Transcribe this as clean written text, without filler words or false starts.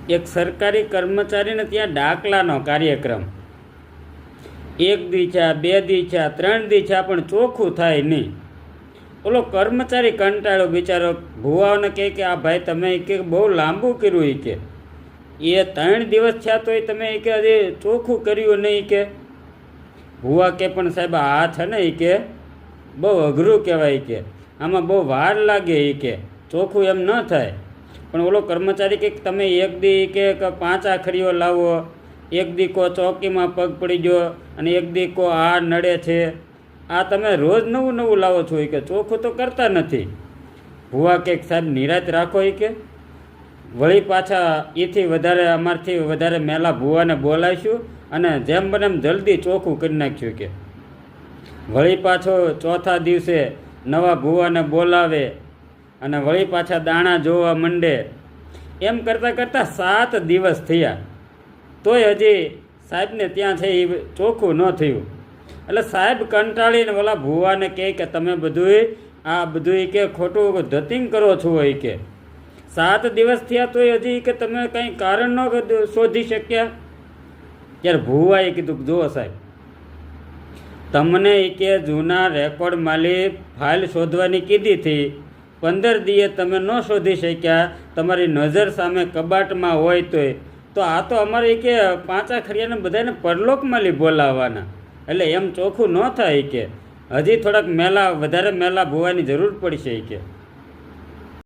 એક સરકારી કર્મચારીને ત્યાં દાખલાનો કાર્યક્રમ, 1 દી છે, 2 દી છે, 3 દી છે, પણ ચોખ્ખું થાય નહીં. ઓલો કર્મચારી કંટાળો બિચારો ભુવાઓને કહે કે આ ભાઈ તમે કે બહુ લાંબુ કર્યું કે એ 3 દિવસ થયા તોય તમે કે હજી ચોખ્ખું કર્યું નહીં કે. ભુવા કે પણ સાહેબ આ છે ને કે બહુ અઘરું કહેવાય કે આમાં બહુ વાર લાગે કે ચોખ્ખું એમ ન થાય. પણ ઓલો કર્મચારી કે તમે 1 દી કે 5 આખરીઓ લાવો, 1 દી કો ચોકીમાં પગ પડી ગયો અને 1 દી કો આ નડે છે, આ તમે રોજ નવું નવું લાવો છો કે ચોખ્ખું તો કરતા નથી. ભુવા કે સાહેબ નિરાત રાખો કે વળી પાછા એથી વધારે અમારથી વધારે મેલા ભુવાને બોલાવીશું અને જેમ બને એમ જલ્દી ચોખ્ખું કરી નાખ્યું કે. વળી પાછો ચોથા દિવસે નવા ભુવાને બોલાવે અને વળી પાછા દાણા જોવા માંડે. એમ કરતાં કરતાં 7 દિવસ થયા તોય હજી સાહેબને ત્યાં છે એ ચોખ્ખું ન થયું. એટલે સાહેબ કંટાળીને ઓલા ભુવાને કહે કે તમે બધું કે ખોટું ધતિંગ કરો છો હોય કે 7 દિવસ થયા તોય હજી કે તમે કંઈ કારણ ન શોધી શક્યા. ત્યારે ભુવાએ કીધું જુઓ સાહેબ, તમને કે જૂના રેકોર્ડ માલી ફાઇલ શોધવાની કીધી હતી, 15 દીએ તમે ન શોધી શક્યા, તમારી નજર સામે કબાટમાં હોય તોય તો આ તો અમારે કે 5 આખરિયાને બધાને પરલોકમાલી બોલાવવાના, એટલે એમ ચોખ્ખું ન થાય કે હજી થોડાક વધારે મેલા ભુવાની જરૂર પડશે કે.